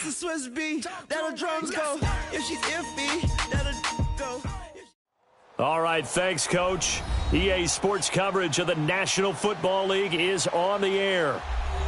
a Swiss beat, that'll drums go. If she's iffy, that'll go. All right, thanks, Coach. EA Sports coverage of the National Football League is on the air.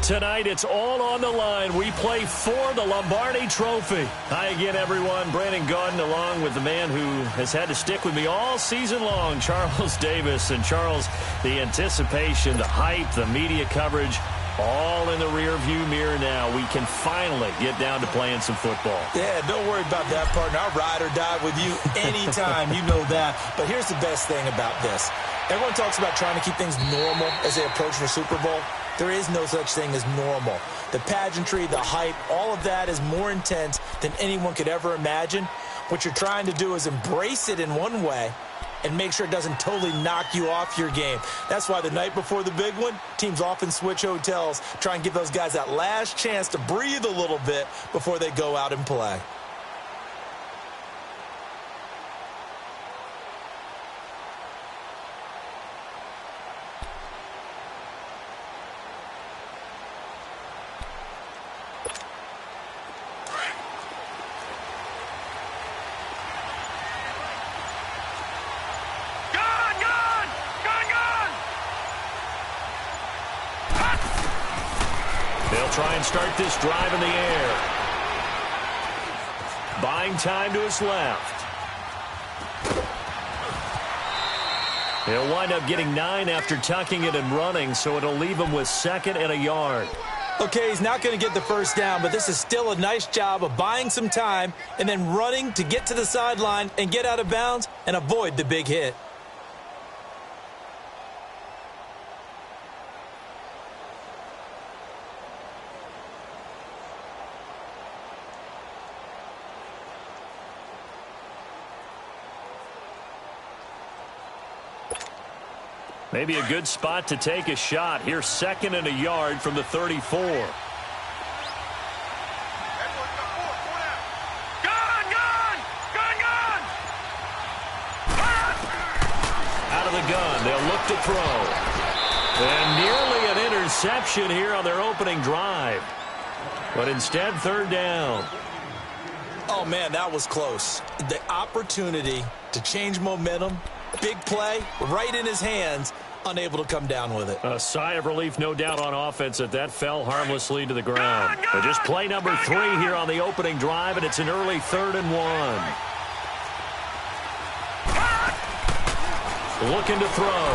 Tonight, it's all on the line. We play for the Lombardi Trophy. Hi again, everyone. Brandon Gaudin along with the man who has had to stick with me all season long, Charles Davis. And, Charles, the anticipation, the hype, the media coverage, all in the rearview mirror now. We can finally get down to playing some football. Yeah, don't worry about that, partner. I'll ride or die with you anytime. You know that. But here's the best thing about this. Everyone talks about trying to keep things normal as they approach the Super Bowl. There is no such thing as normal. The pageantry, the hype, all of that is more intense than anyone could ever imagine. What you're trying to do is embrace it in one way and make sure it doesn't totally knock you off your game. That's why the night before the big one, teams often switch hotels, try and give those guys that last chance to breathe a little bit before they go out and play. Try and start this drive in the air. Buying time to his left. He'll wind up getting 9 after tucking it and running, so it'll leave him with 2nd and a yard. Okay, he's not going to get the first down, but this is still a nice job of buying some time and then running to get to the sideline and get out of bounds and avoid the big hit. Maybe a good spot to take a shot. Here's 2nd and a yard from the 34. Out of the gun, they'll look to throw. And nearly an interception here on their opening drive. But instead, 3rd down. Oh, man, that was close. The opportunity to change momentum, big play, right in his hands, unable to come down with it. A sigh of relief, no doubt, on offense that fell harmlessly to the ground. But just play number 3 here on the opening drive, and it's an early 3rd and 1. Looking to throw.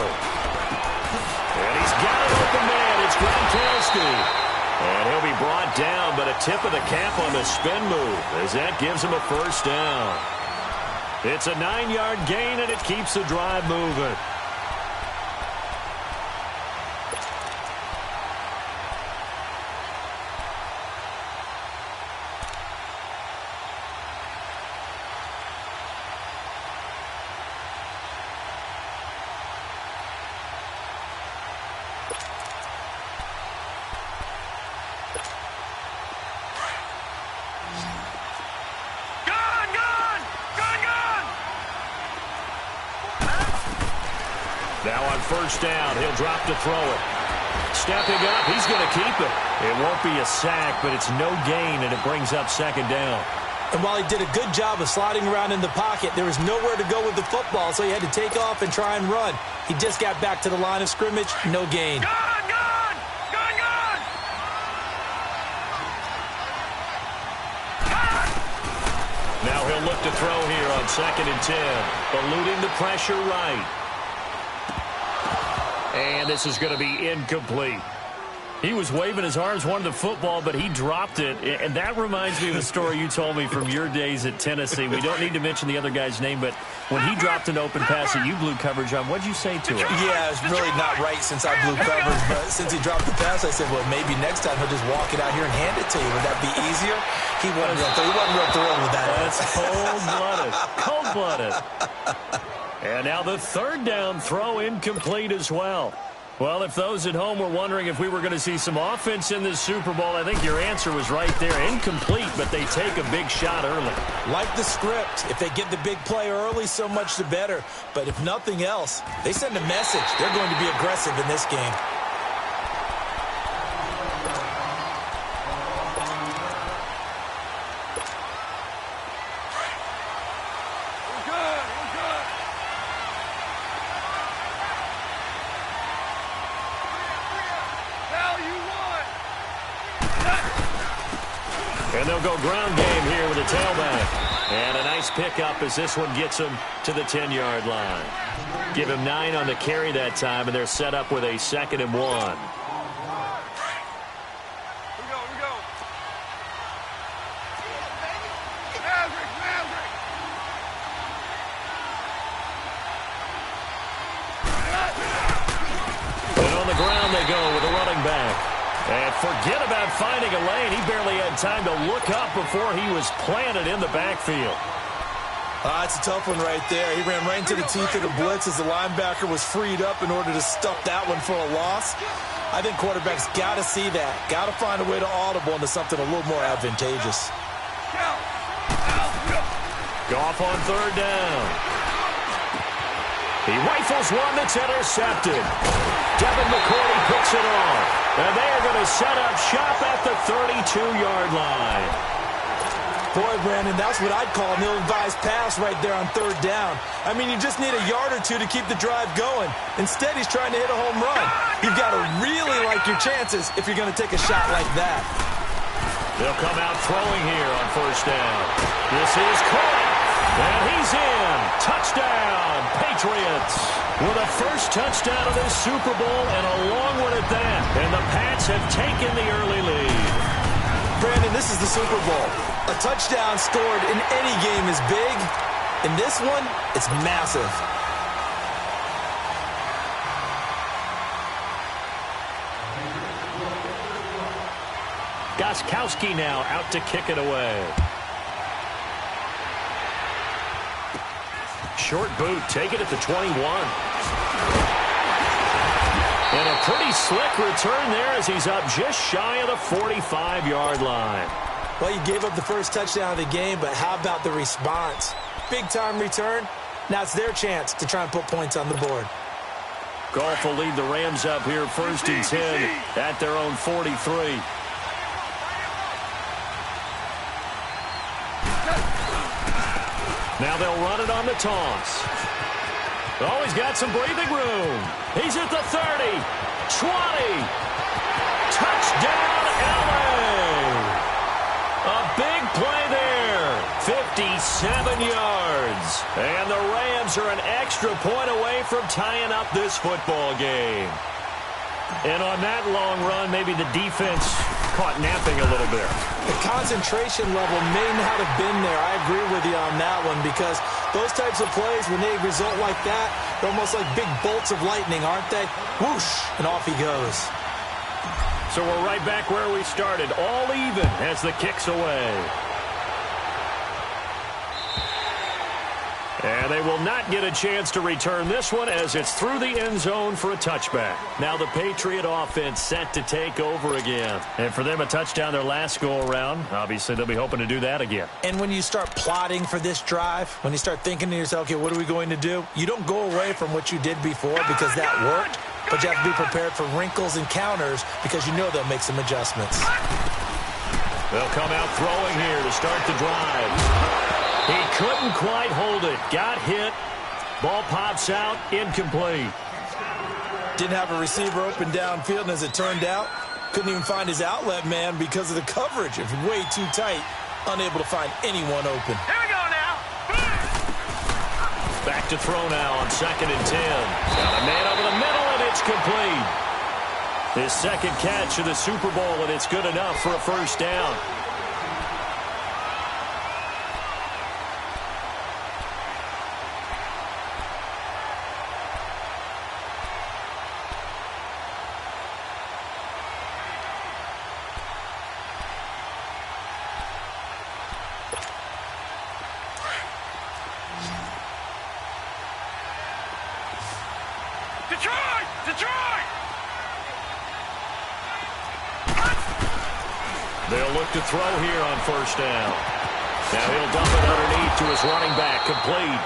And he's got an open man. It's Gronkowski. And he'll be brought down, but a tip of the cap on the spin move as that gives him a 1st down. It's a 9-yard gain, and it keeps the drive moving. Now on 1st down, he'll drop to throw it. Stepping up, he's going to keep it. It won't be a sack, but it's no gain, and it brings up 2nd down. And while he did a good job of sliding around in the pocket, there was nowhere to go with the football, so he had to take off and try and run. He just got back to the line of scrimmage, no gain. Now he'll look to throw here on 2nd and 10, eluding the pressure right. And this is going to be incomplete. He was waving his arms, wanted the football, but he dropped it. And that reminds me of a story you told me from your days at Tennessee. We don't need to mention the other guy's name, but when he dropped an open pass that you blew coverage on, what'd you say to him? Yeah, it's really not right since I blew coverage, but since he dropped the pass, I said, well, maybe next time he'll just walk it out here and hand it to you. Would that be easier? He wasn't real thrilled with that. That's cold-blooded. Cold-blooded. And now the 3rd down throw incomplete as well. Well, if those at home were wondering if we were going to see some offense in this Super Bowl, I think your answer was right there. Incomplete, but they take a big shot early. Like the script. If they get the big play early, so much the better. But if nothing else, they send a message. They're going to be aggressive in this game. And they'll go ground game here with a tailback. And a nice pickup as this one gets him to the 10-yard line. Give him 9 on the carry that time, and they're set up with a 2nd and 1. And on the ground they go with a running back. And forget about finding a lane. He barely had time to look up before he was planted in the backfield. It's a tough one right there. He ran right into the teeth of the blitz as the linebacker was freed up in order to stuff that one for a loss. I think quarterbacks got to see that. Got to find a way to audible into something a little more advantageous. Goff on 3rd down. He rifles one that's intercepted. Devin McCourty picks it off. And they are going to set up shop at the 32-yard line. Boy, Brandon, that's what I'd call an ill-advised pass right there on 3rd down. I mean, you just need a yard or two to keep the drive going. Instead, he's trying to hit a home run. You've got to really like your chances if you're going to take a shot like that. They'll come out throwing here on 1st down. This is caught. And he's in. Touchdown, Patriots. With a first touchdown of this Super Bowl and a long one at that. And the Pats have taken the early lead. Brandon, this is the Super Bowl. A touchdown scored in any game is big. In this one, it's massive. Gostkowski now out to kick it away. Short boot, take it at the 21. And a pretty slick return there as he's up just shy of the 45-yard line. Well, you gave up the first touchdown of the game, but how about the response? Big-time return. Now it's their chance to try and put points on the board. Goff will lead the Rams up here 1st and 10 at their own 43. Now they'll run it on the toss. Oh, he's got some breathing room. He's at the 30, 20. Touchdown, LA. A big play there. 57 yards. And the Rams are an extra point away from tying up this football game. And on that long run, maybe the defense caught napping a little bit. The concentration level may not have been there. I agree with you on that one because those types of plays, when they result like that, they're almost like big bolts of lightning, aren't they? Whoosh, and off he goes. So we're right back where we started, all even as the kick's away. And they will not get a chance to return this one as it's through the end zone for a touchback. Now the Patriot offense set to take over again. And for them, a touchdown their last go-around. Obviously, they'll be hoping to do that again. And when you start plotting for this drive, when you start thinking to yourself, okay, what are we going to do? You don't go away from what you did before because that worked, but you have to be prepared for wrinkles and counters because you know they'll make some adjustments. They'll come out throwing here to start the drive. He couldn't quite hold it. Got hit. Ball pops out. Incomplete. Didn't have a receiver open downfield, and as it turned out, couldn't even find his outlet man because of the coverage. It was way too tight. Unable to find anyone open. Here we go now. Back to throw now on 2nd and 10. Got a man over the middle, and it's complete. His second catch of the Super Bowl, and it's good enough for a first down. Detroit! They'll look to throw here on first down. Now he'll dump it underneath to his running back, complete.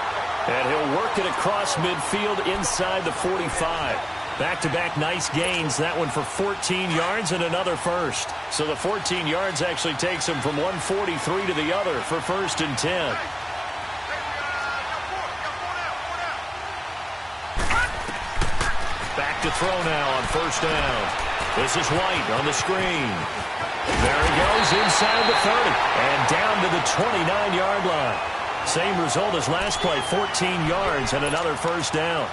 And he'll work it across midfield inside the 45. Back-to-back nice gains, that one for 14 yards and another first. So the 14 yards actually takes him from 143 to the other for 1st and 10. Back to throw now on first down. This is White on the screen. There he goes inside the 30 and down to the 29-yard line. Same result as last play, 14 yards and another first down.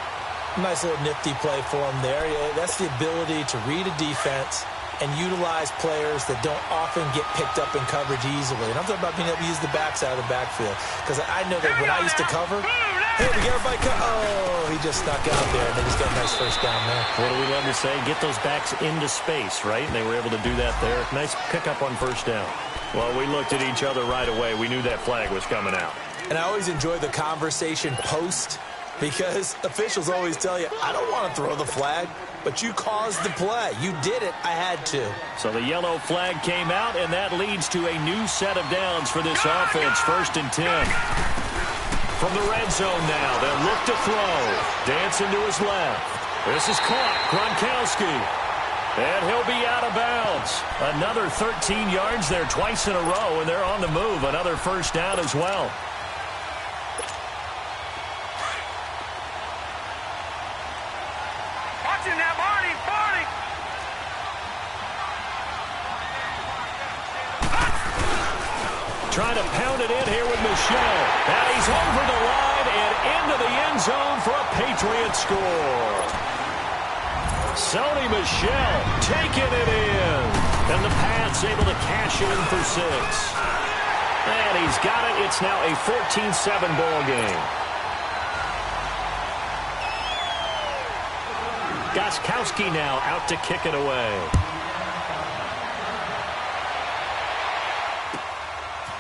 Nice little nifty play for him there. Yeah, that's the ability to read a defense and utilize players that don't often get picked up in coverage easily. And I'm talking about being able to use the backside of the backfield. Because I know that when I used to cover, hey, we get everybody oh, he just snuck out there, and they just got a nice first down there. What do we love to say? Get those backs into space, right? And they were able to do that there. Nice pickup on first down. Well, we looked at each other right away. We knew that flag was coming out. And I always enjoy the conversation post, because officials always tell you, I don't want to throw the flag, but you caused the play. You did it. I had to. So the yellow flag came out, and that leads to a new set of downs for this offense. 1st and 10. From the red zone now, they'll look to throw. Dancing to his left. This is caught. Gronkowski. And he'll be out of bounds. Another 13 yards there twice in a row, and they're on the move. Another first down as well. Trying to pound it in here with Michel. And he's over the line and into the end zone for a Patriots score. Sony Michel taking it in. And the Pats able to cash it in for 6. And he's got it. It's now a 14-7 ball game. Gostkowski now out to kick it away.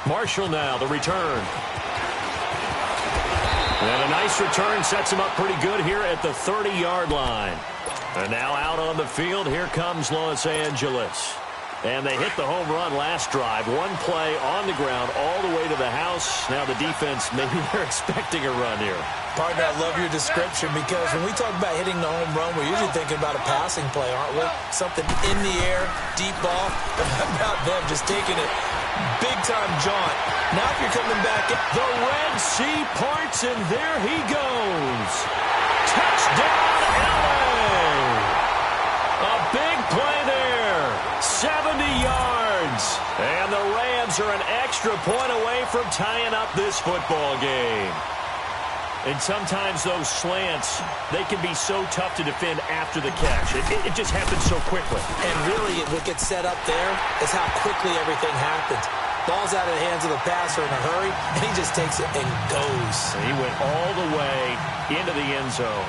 Marshall now, the return. And a nice return sets him up pretty good here at the 30-yard line. And now out on the field, here comes Los Angeles. And they hit the home run last drive. One play on the ground all the way to the house. Now the defense, maybe they're expecting a run here. Partner, I love your description, because when we talk about hitting the home run, we're usually thinking about a passing play, aren't we? Something in the air, deep ball. How about them just taking it big-time jaunt? Now if you're coming back, the Red Sea parts, and there he goes. Touchdown, LA! A big play there. 70 yards. And the Rams are an extra point away from tying up this football game. And sometimes those slants, they can be so tough to defend after the catch. It just happens so quickly. And really, what gets set up there is how quickly everything happens. Ball's out of the hands of the passer in a hurry, and he just takes it and goes. And he went all the way into the end zone.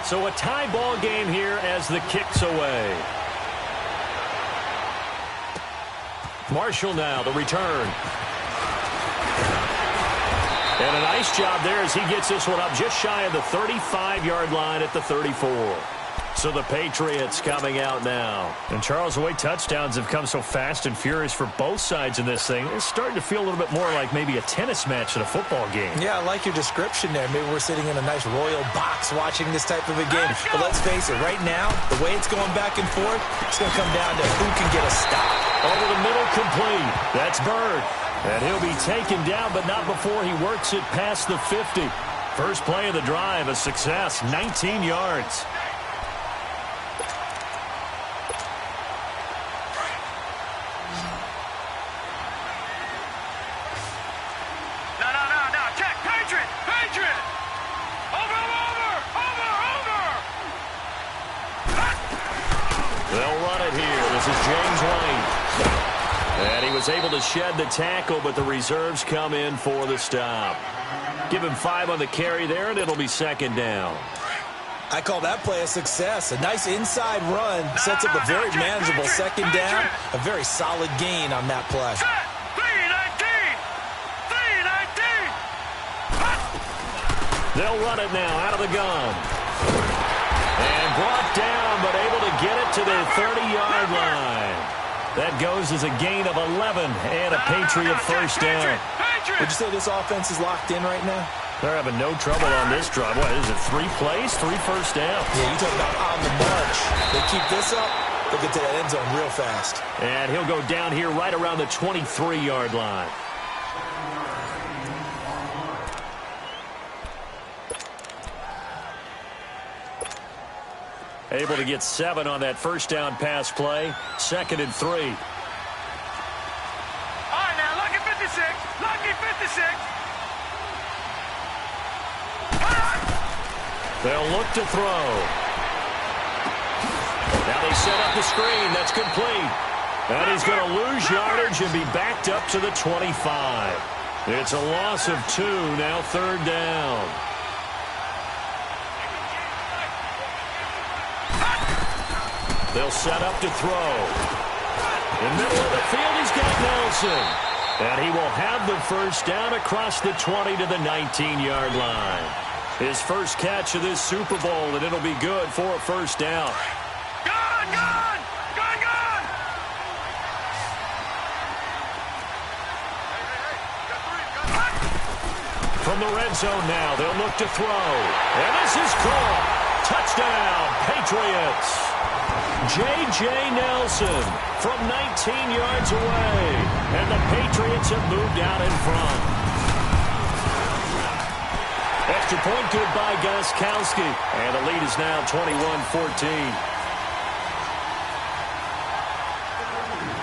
So a tie ball game here as the kick's away. Marshall now, the return. And a nice job there as he gets this one up just shy of the 35-yard line at the 34. So the Patriots coming out now. And Charles, the way touchdowns have come so fast and furious for both sides in this thing, it's starting to feel a little bit more like maybe a tennis match than a football game. Yeah, I like your description there. Maybe we're sitting in a nice royal box watching this type of a game. But let's face it, right now, the way it's going back and forth, it's going to come down to who can get a stop. Over the middle, complete. That's Bird. And he'll be taken down, but not before he works it past the 50. First play of the drive, a success, 19 yards. No, check, Patriot! Over! They'll run it here. This is James White. And he was able to shed the tackle, but the reserves come in for the stop. Give him 5 on the carry there, and it'll be second down. I call that play a success. A nice inside run sets up a very manageable second down. A very solid gain on that play. 3-19! They'll run it now out of the gun. And brought down, but able to get it to their 30-yard line. That goes as a gain of 11 and a Patriot first down. Would you say this offense is locked in right now? They're having no trouble on this drive. What is it, 3 plays, 3 first downs? Yeah, you talk about on the march. They keep this up, they'll get to that end zone real fast. And he'll go down here right around the 23-yard line. Able to get 7 on that first down pass play. 2nd and 3. All right, now, lucky 56. Lucky 56. They'll look to throw. Now they set up the screen. That's complete. And he's going to lose yardage and be backed up to the 25. It's a loss of 2, now 3rd down. They'll set up to throw. In the middle of the field, he's got Nelson. And he will have the first down across the 20 to the 19-yard line. His first catch of this Super Bowl, and it'll be good for a first down. Gone! Gone! Gone! Gone! From the red zone now, they'll look to throw. And this is caught. Touchdown, Patriots. J.J. Nelson from 19 yards away. And the Patriots have moved out in front. Extra point good by Gostkowski. And the lead is now 21-14.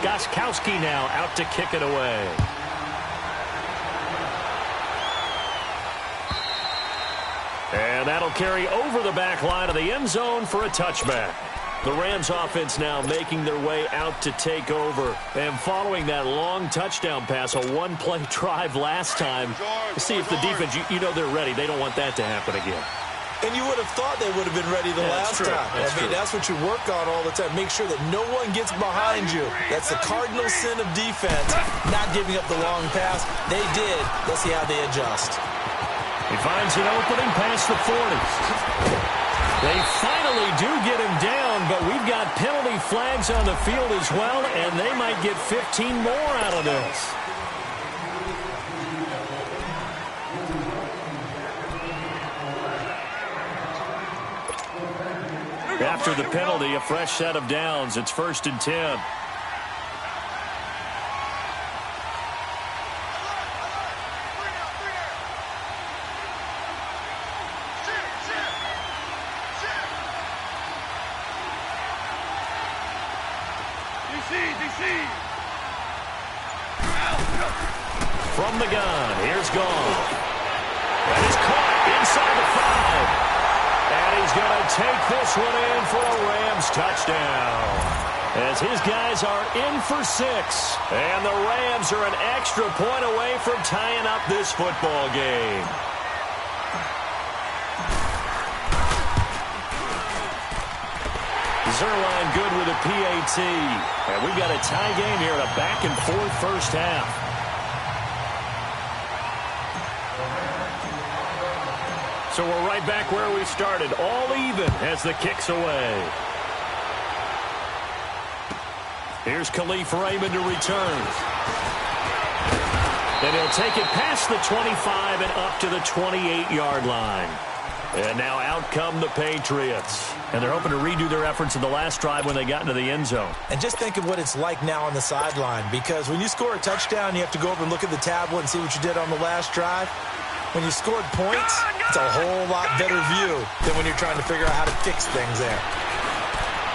Gostkowski now out to kick it away. And that'll carry over the back line of the end zone for a touchback. The Rams offense now making their way out to take over. And following that long touchdown pass, a one-play drive last time, see if the defense, you know they're ready. They don't want that to happen again. And you would have thought they would have been ready the last time. That's what you work on all the time. Make sure that no one gets behind you. That's the cardinal sin of defense, not giving up the long pass. They did. Let's see how they adjust. He finds an opening past the 40. They finally do get him down, but we've got penalty flags on the field as well, and they might get 15 more out of this. After the penalty, a fresh set of downs. It's 1st and 10. From the gun, here's Goff. And he's caught inside the 5. And he's going to take this one in for a Rams touchdown. As his guys are in for 6. And the Rams are an extra point away from tying up this football game. Zerline good with a PAT. And we've got a tie game here in a back-and-forth first half. So we're right back where we started, all even as the kick's away. Here's Khalif Raymond to return. And he'll take it past the 25 and up to the 28-yard line. And now out come the Patriots. And they're hoping to redo their efforts in the last drive when they got into the end zone. And just think of what it's like now on the sideline, because when you score a touchdown, you have to go over and look at the tablet and see what you did on the last drive. When you scored points, it's a whole lot better view than when you're trying to figure out how to fix things there.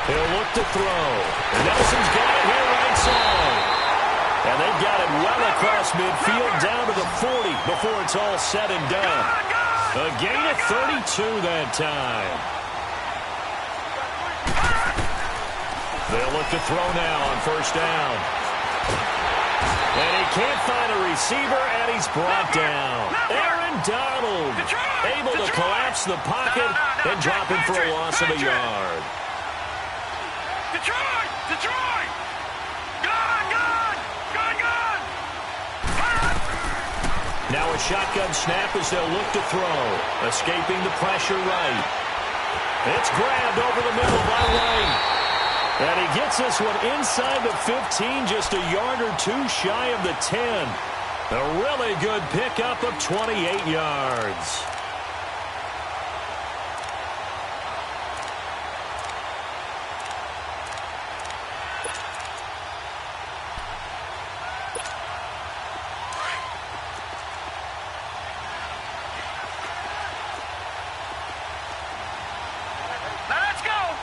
He'll look to throw. And Nelson's got it here right side. And they've got it well across midfield down to the 40 before it's all said and done. A gain of 32 that time. They'll look to throw now on first down. And he can't find a receiver, and he's brought down. Aaron Donald able to collapse the pocket and drop him for a loss of a yard. Detroit! Detroit! Gone! Gone! Gone! Gone! Now a shotgun snap as they'll look to throw. Escaping the pressure right. It's grabbed over the middle by White. And he gets this one inside the 15, just a yard or two shy of the 10. A really good pickup of 28 yards. Let's go!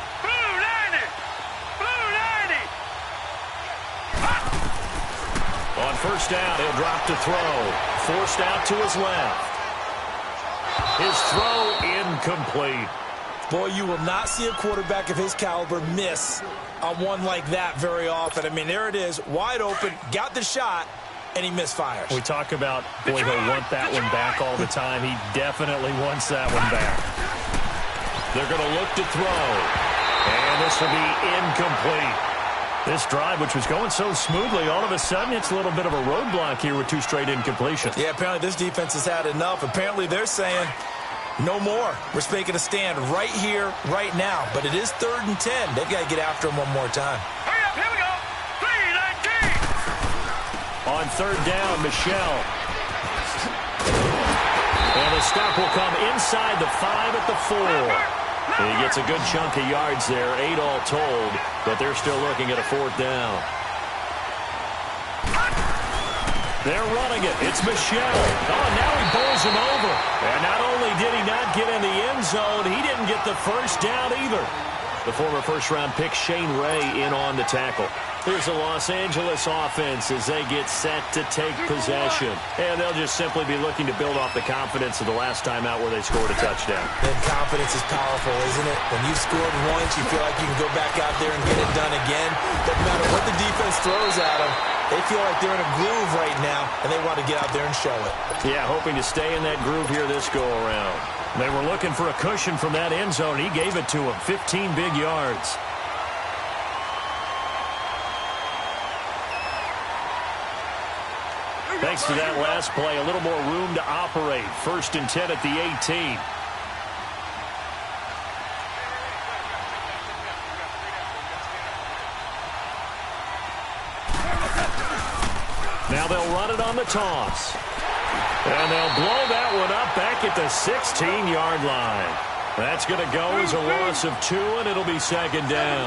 On first down, he'll drop to throw. Forced out to his left. His throw incomplete. Boy, you will not see a quarterback of his caliber miss on one like that very often. I mean, there it is, wide open, got the shot, and he misfires. We talk about, boy, he'll want that one back all the time. He definitely wants that one back. They're going to look to throw. And this will be incomplete. This drive, which was going so smoothly, all of a sudden it's a little bit of a roadblock here with 2 straight incompletions. Yeah, apparently this defense has had enough. Apparently they're saying, no more. We're making a stand right here, right now. But it is 3rd and 10. They've got to get after him one more time. Hurry up, here we go. 3-19. On 3rd down, Michelle. And the stop will come inside the 5 at the 4. He gets a good chunk of yards there, 8 all told, but they're still looking at a 4th down. They're running it. It's Michelle. Oh, now he bowls him over. And not only did he not get in the end zone, he didn't get the first down either. The former first-round pick Shane Ray in on the tackle. Here's the Los Angeles offense as they get set to take possession. And they'll just simply be looking to build off the confidence of the last time out where they scored a touchdown. And confidence is powerful, isn't it? When you've scored once, you feel like you can go back out there and get it done again. Doesn't matter what the defense throws at them. They feel like they're in a groove right now, and they want to get out there and show it. Yeah, hoping to stay in that groove here this go-around. They were looking for a cushion from that end zone. He gave it to him, 15 big yards. Thanks to that last play, a little more room to operate. 1st and 10 at the 18. Now they'll run it on the toss. And they'll blow that one up back at the 16-yard line. That's going to go as a loss of 2, and it'll be 2nd down.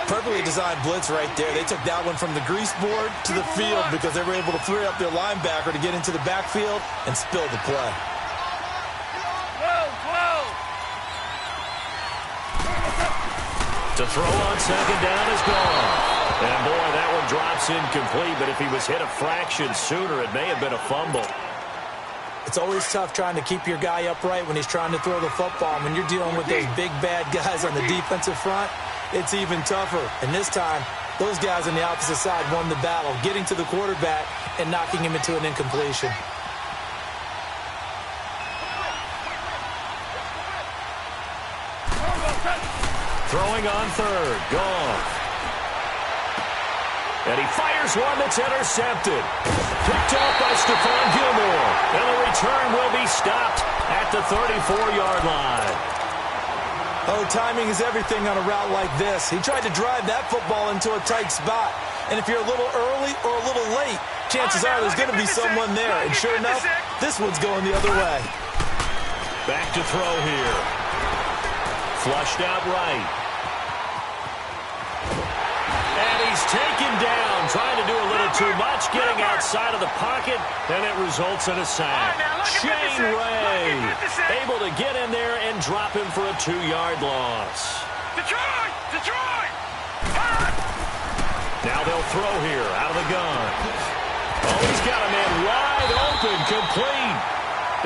Perfectly designed blitz right there. They took that one from the grease board to the field because they were able to free up their linebacker to get into the backfield and spill the play. To throw on 2nd down is gone. And boy, that one drops incomplete, but if he was hit a fraction sooner, it may have been a fumble. It's always tough trying to keep your guy upright when he's trying to throw the football. When you're dealing with those big, bad guys on the defensive front, it's even tougher. And this time, those guys on the opposite side won the battle, getting to the quarterback and knocking him into an incompletion. Throwing on 3rd, Goff. And he fires one that's intercepted. Picked off by Stephon Gilmore. And the return will be stopped at the 34-yard line. Oh, timing is everything on a route like this. He tried to drive that football into a tight spot. And if you're a little early or a little late, chances are there's going to be someone there. And sure enough, this one's going the other way. Back to throw here. Flushed out right. And he's taken down, trying to do a little too much, getting outside of the pocket, and it results in a sack. Shane Ray able to get in there and drop him for a 2-yard loss. Detroit! Detroit! Now they'll throw here out of the gun. Oh, he's got a man wide open, complete.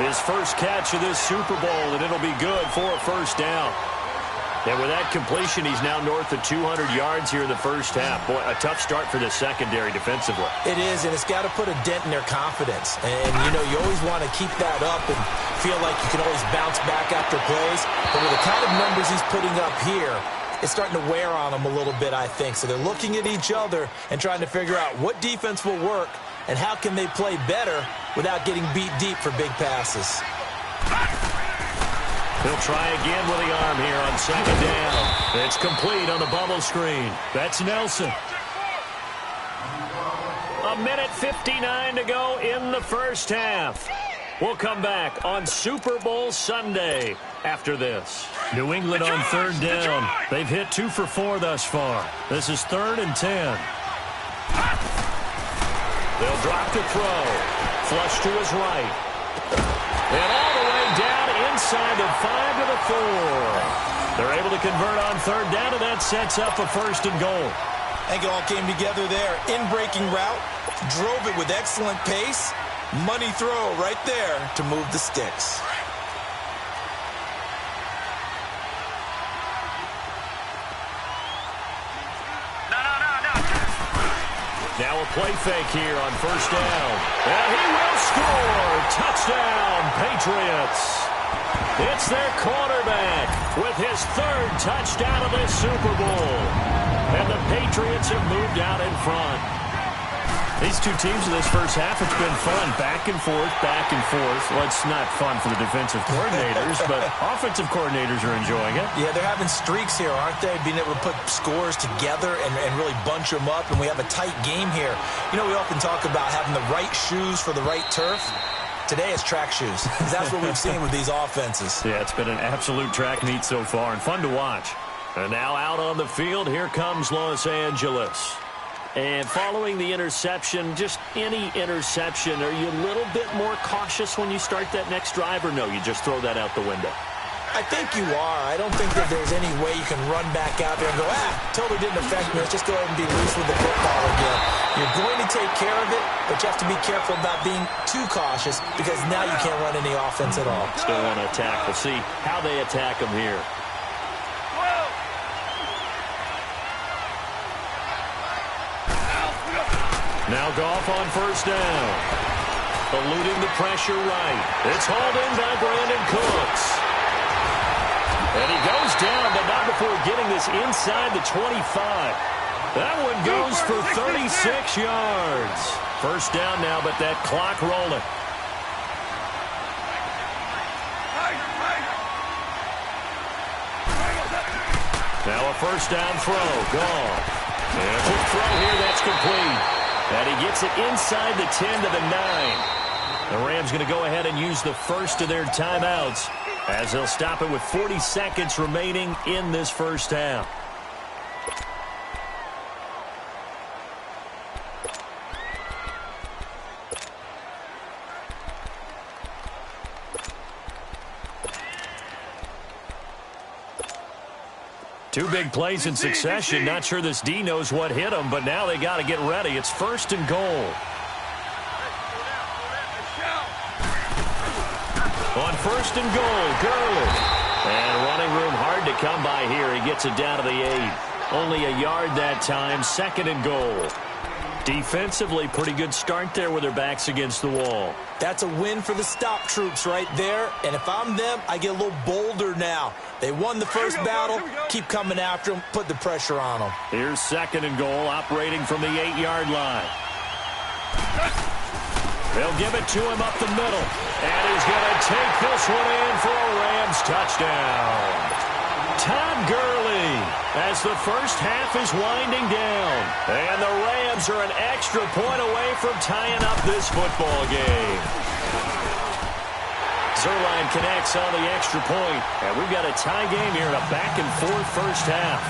His first catch of this Super Bowl, and it'll be good for a 1st down. And with that completion, he's now north of 200 yards here in the first half. Boy, a tough start for the secondary defensively. It is, and it's got to put a dent in their confidence. And, you know, you always want to keep that up and feel like you can always bounce back after plays. But with the kind of numbers he's putting up here, it's starting to wear on them a little bit, I think. So they're looking at each other and trying to figure out what defense will work and how can they play better without getting beat deep for big passes. He'll try again with the arm here on 2nd down. It's complete on the bubble screen. That's Nelson. 1:59 to go in the first half. We'll come back on Super Bowl Sunday after this. New England on 3rd down. They've hit 2 for 4 thus far. This is 3rd and 10. They'll drop to throw. Flush to his right. And all the way down inside the 5 to the 4. They're able to convert on 3rd down, and that sets up a 1st and goal. I think it all came together there. In-breaking route, drove it with excellent pace. Money throw right there to move the sticks. Now a play fake here on first down. And he will score. Touchdown, Patriots. It's their quarterback with his third touchdown of this Super Bowl. And the Patriots have moved out in front. These two teams in this first half, it's been fun. Back and forth, back and forth. Well, it's not fun for the defensive coordinators, but offensive coordinators are enjoying it. Yeah, they're having streaks here, aren't they? Being able to put scores together and really bunch them up, and we have a tight game here. You know, we often talk about having the right shoes for the right turf. Today it's track shoes. That's what we've seen with these offenses. Yeah, it's been an absolute track meet so far and fun to watch. And now out on the field, here comes Los Angeles. And following the interception, just any interception, are you a little bit more cautious when you start that next drive, or no, you just throw that out the window? I think you are. I don't think that there's any way you can run back out there and go, totally didn't affect me. Let's just go ahead and be loose with the football again. You're going to take care of it, but you have to be careful about being too cautious because now you can't run any offense at all. Still want to attack. We'll see how they attack them here. Now Goff on first down. Eluding the pressure right. It's hauled in by Brandon Cooks. And he goes down, but not before getting this inside the 25. That one goes for 36 yards. First down now, but that clock rolling. Now a first down throw. Gone. And a quick throw here that's complete. And he gets it inside the 10 to the 9. The Rams going to go ahead and use the first of their timeouts as they'll stop it with 40 seconds remaining in this first half. Two big plays in succession. Not sure this D knows what hit him, but now they got to get ready. It's first and goal. On first and goal, Gurley. And running room hard to come by here. He gets it down to the 8. Only a yard that time. Second and goal. Defensively, pretty good start there with their backs against the wall. That's a win for the stop troops right there. And if I'm them, I get a little bolder now. They won the first battle. Keep coming after them. Put the pressure on them. Here's second and goal, operating from the 8-yard line. They'll give it to him up the middle. And he's going to take this one in for a Rams touchdown. Todd Gurley as the first half is winding down. And the Rams are an extra point away from tying up this football game. Zerline connects on the extra point. And we've got a tie game here in a back-and-forth first half.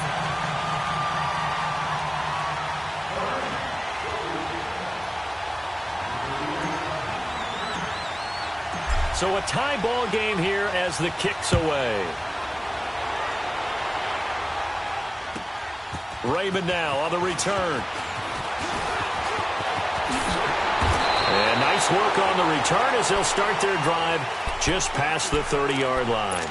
So a tie ball game here as the kick's away. Raymond now on the return. And nice work on the return as they'll start their drive just past the 30-yard line.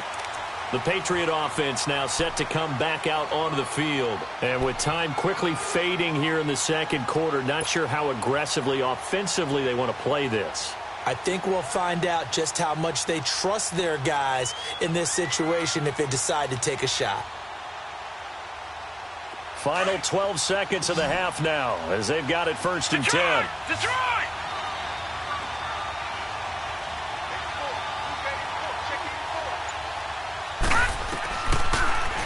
The Patriot offense now set to come back out onto the field. And with time quickly fading here in the second quarter, not sure how aggressively, offensively they want to play this. I think we'll find out just how much they trust their guys in this situation if they decide to take a shot. Final 12 seconds of the half now as they've got it first and 10. Detroit!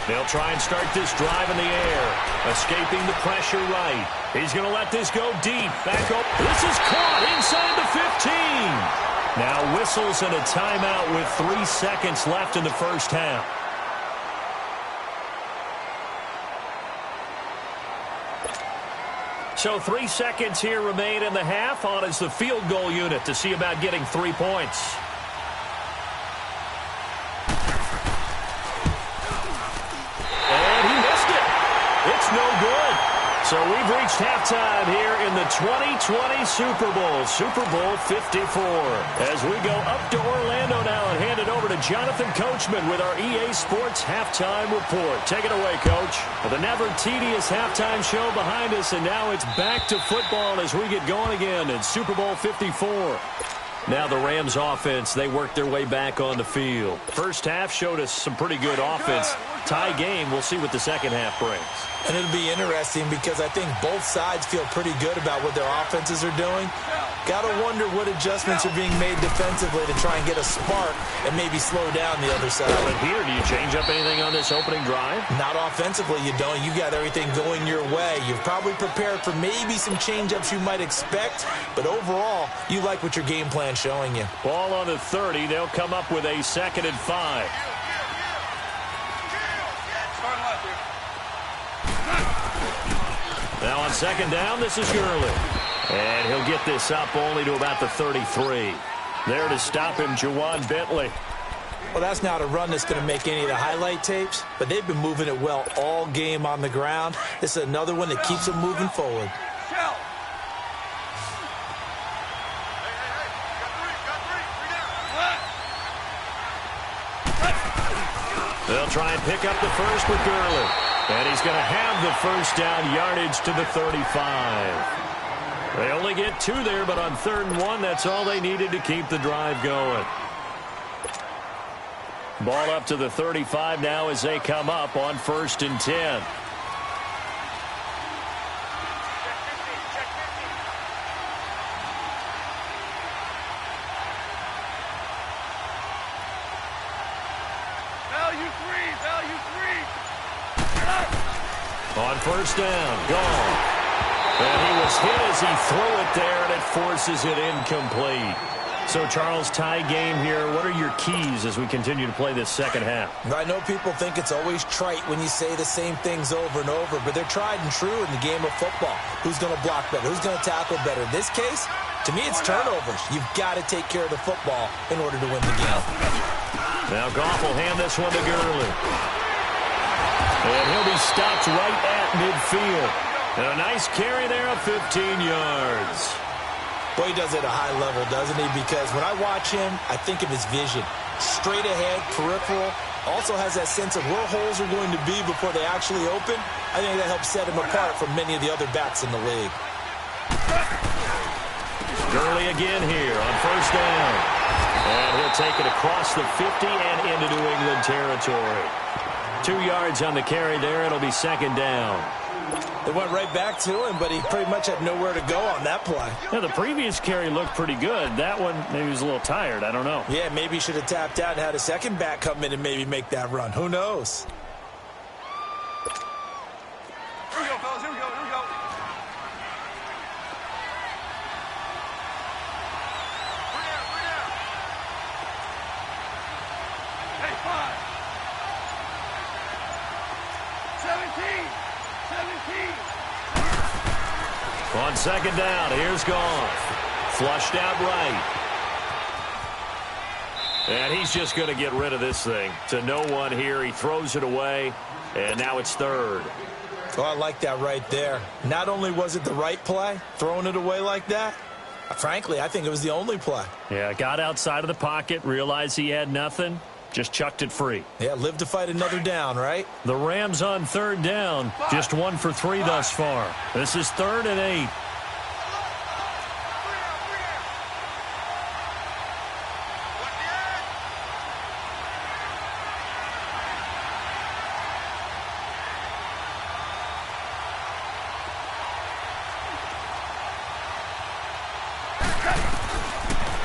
They'll try and start this drive in the air. Escaping the pressure right. He's going to let this go deep. Back up. This is caught inside the 15. Now whistles and a timeout with 3 seconds left in the first half. So 3 seconds here remain in the half. On is the field goal unit to see about getting 3 points. And he missed it. It's no good. So we've reached halftime here in the 2020 Super Bowl, Super Bowl 54. As we go up to Orlando now and hand it over to Jonathan Coachman with our EA Sports Halftime Report. Take it away, Coach. Well, the never tedious halftime show behind us, and now it's back to football as we get going again in Super Bowl 54. Now the Rams offense, they worked their way back on the field. First half showed us some pretty good offense. Tie game, we'll see what the second half brings. And it'll be interesting because I think both sides feel pretty good about what their offenses are doing. Got to wonder what adjustments are being made defensively to try and get a spark and maybe slow down the other side. But here, do you change up anything on this opening drive? Not offensively, you don't. You got everything going your way. You've probably prepared for maybe some change-ups you might expect, but overall, you like what your game plan's showing you. Ball on the 30. They'll come up with a 2nd and 5. Now on 2nd down, this is Gurley. And he'll get this up only to about the 33. There to stop him, Juwan Bentley. Well, that's not a run that's going to make any of the highlight tapes, but they've been moving it well all game on the ground. This is another one that keeps them moving forward. They'll try and pick up the first with Gurley. And he's going to have the first down yardage to the 35. They only get 2 there, but on 3rd and 1, that's all they needed to keep the drive going. Ball up to the 35 now as they come up on 1st and 10. On 1st down, gone. And he was hit as he threw it there, and it forces it incomplete. So, Charles, tie game here. What are your keys as we continue to play this second half? I know people think it's always trite when you say the same things over and over, but they're tried and true in the game of football. Who's going to block better? Who's going to tackle better? In this case, to me, it's turnovers. You've got to take care of the football in order to win the game. Now Goff will hand this one to Gurley. And he'll be stopped right at midfield. And a nice carry there of 15 yards. Boy, he does it at a high level, doesn't he? Because when I watch him, I think of his vision. Straight ahead, peripheral. Also has that sense of where holes are going to be before they actually open. I think that helps set him apart from many of the other backs in the league. Gurley again here on 1st down. And he'll take it across the 50 and into New England territory. 2 yards on the carry there. It'll be 2nd down. They went right back to him, but he pretty much had nowhere to go on that play. Yeah, the previous carry looked pretty good. That one, maybe he was a little tired. I don't know. Yeah, maybe he should have tapped out and had a second back come in and maybe make that run. Who knows? Here we go, fellas. Here we go. Here we go. Bring down. Hey, 5. 17. On 2nd down, here's Goff. Flushed out right. And he's just going to get rid of this thing. To no one here. He throws it away, and now it's 3rd. Oh, I like that right there. Not only was it the right play, throwing it away like that, frankly, I think it was the only play. Yeah, got outside of the pocket, realized he had nothing, just chucked it free. Yeah, live to fight another down, right? The Rams on 3rd down, just 1 for 3 thus far. This is 3rd and 8.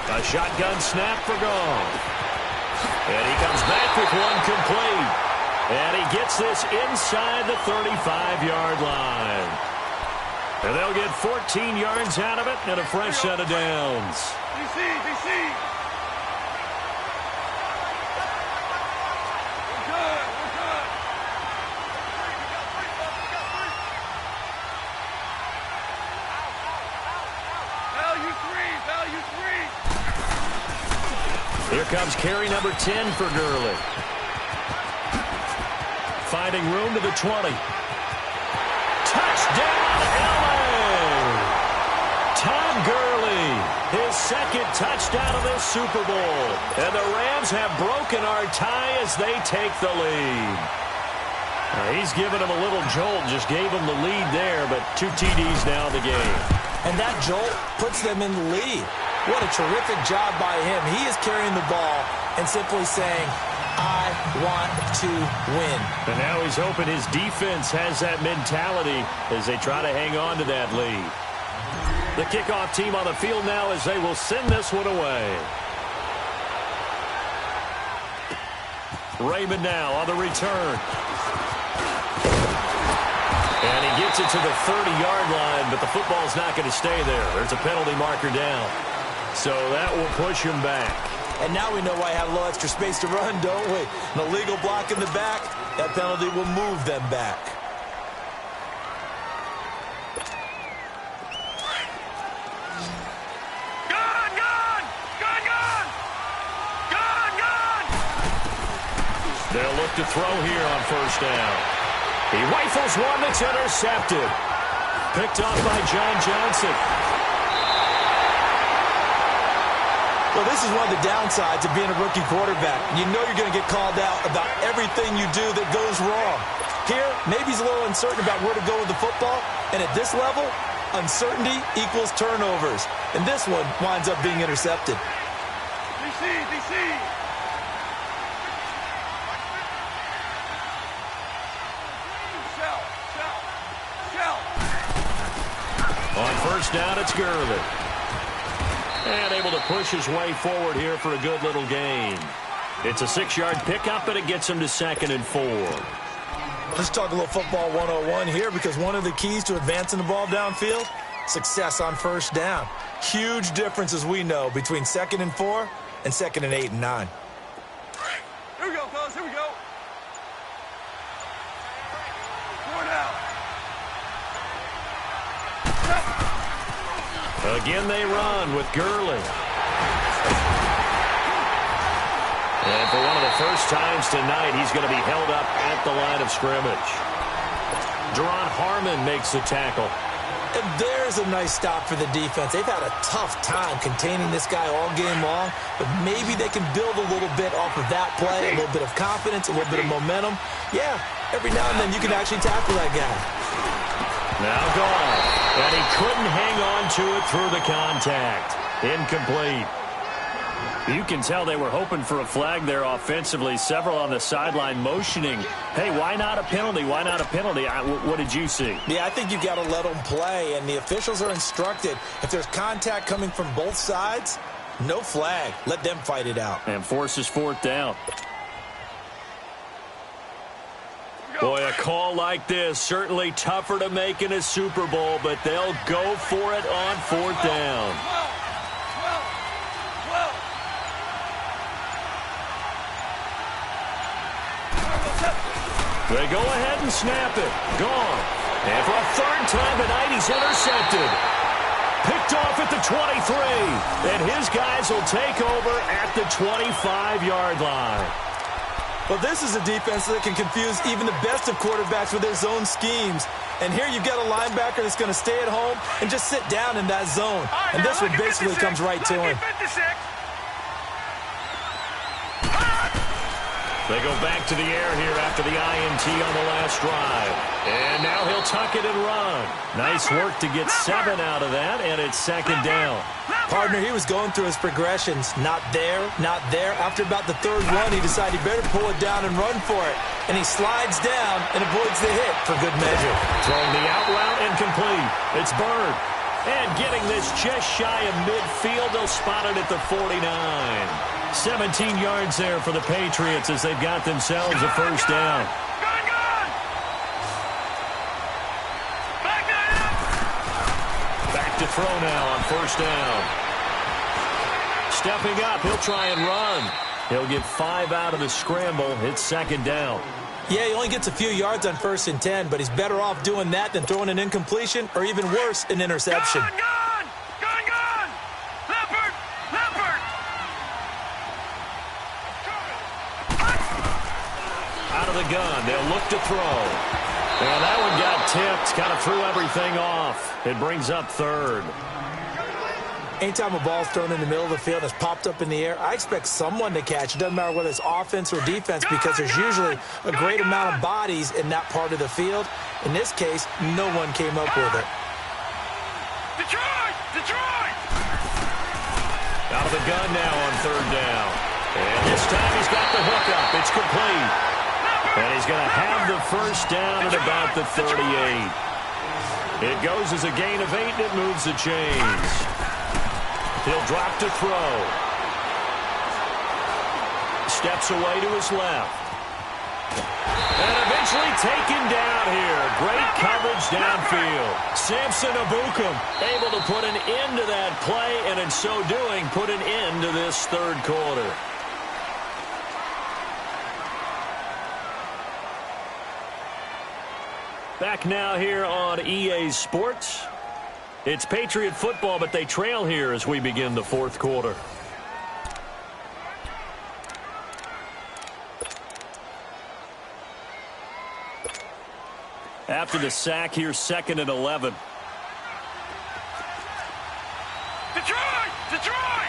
A shotgun snap for Goff. And he comes back with one complete. And he gets this inside the 35-yard line. And they'll get 14 yards out of it and a fresh set of downs. DC. We're good. Value three. Here comes carry number 10 for Gurley. Finding room to the 20. Touchdown, second touchdown of this Super Bowl. And the Rams have broken our tie as they take the lead. He's given them a little jolt, just gave them the lead there, but 2 TDs now in the game. And that jolt puts them in the lead. What a terrific job by him. He is carrying the ball and simply saying, I want to win. And now he's hoping his defense has that mentality as they try to hang on to that lead. The kickoff team on the field now as they will send this one away. Raymond now on the return. And he gets it to the 30-yard line, but the football's not going to stay there. There's a penalty marker down. So that will push him back. And now we know why I have a little extra space to run, don't we? An illegal block in the back, that penalty will move them back. They'll look to throw here on first down. He rifles one that's intercepted. Picked off by John Johnson. Well, this is one of the downsides of being a rookie quarterback. You know you're going to get called out about everything you do that goes wrong. Here, maybe he's a little uncertain about where to go with the football. And at this level, uncertainty equals turnovers. And this one winds up being intercepted. DC. On first down, it's Gurley. And able to push his way forward here for a good little gain. It's a 6-yard pickup, but it gets him to 2nd and 4. Let's talk a little football 101 here, because one of the keys to advancing the ball downfield, success on first down. Huge difference, as we know, between 2nd and 4 and 2nd and 8 and 9. Here we go, fellas. Here we go. 4 now. Again, they run with Gurley. And for one of the first times tonight, he's going to be held up at the line of scrimmage. Deron Harmon makes the tackle. And there's a nice stop for the defense. They've had a tough time containing this guy all game long, but maybe they can build a little bit off of that play, a little bit of confidence, a little bit of momentum. Yeah, every now and then you can actually tackle that guy. Now gone. And he couldn't hang on to it through the contact. Incomplete. You can tell they were hoping for a flag there offensively. Several on the sideline motioning, hey, why not a penalty? Why not a penalty? What did you see? Yeah, I think you got to let them play, and the officials are instructed. If there's contact coming from both sides, no flag. Let them fight it out. And forces 4th down. Boy, a call like this, certainly tougher to make in a Super Bowl, but they'll go for it on 4th down. They go ahead and snap it. Gone. And for a 3rd time tonight, he's intercepted. Picked off at the 23. And his guys will take over at the 25-yard line. Well, this is a defense that can confuse even the best of quarterbacks with their zone schemes. And here you've got a linebacker that's going to stay at home and just sit down in that zone. And this one basically comes right to him. They go back to the air here after the INT on the last drive. And now he'll tuck it and run. Nice work to get 7 out of that, and it's 2nd down. Partner, he was going through his progressions. Not there, not there. After about the 3rd run, he decided he better pull it down and run for it. And he slides down and avoids the hit for good measure. Throwing the out route incomplete. It's Bird. And getting this just shy of midfield, they'll spot it at the 49. 17 yards there for the Patriots as they've got themselves a 1st down. Back to throw now on 1st down. Stepping up, he'll try and run. He'll get 5 out of the scramble. It's 2nd down. Yeah, he only gets a few yards on 1st and 10, but he's better off doing that than throwing an incompletion or even worse, an interception. Gone! Leopard! Out of the gun, they'll look to throw. And that one got tipped, kind of threw everything off. It brings up 3rd. Anytime a ball's thrown in the middle of the field and it's popped up in the air, I expect someone to catch. It doesn't matter whether it's offense or defense because there's usually a great amount of bodies in that part of the field. In this case, no one came up with it. Detroit! Detroit! Out of the gun now on third down. And this time he's got the hook up. It's complete. And he's going to have the first down at about the 38. It goes as a gain of 8, and it moves the chains. He'll drop to throw. Steps away to his left. And eventually taken down here. Great coverage downfield. Samson Abukum able to put an end to that play, and in so doing, put an end to this third quarter. Back now here on EA Sports. It's Patriot football, but they trail here as we begin the fourth quarter. After the sack, here's 2nd and 11. Detroit! Detroit!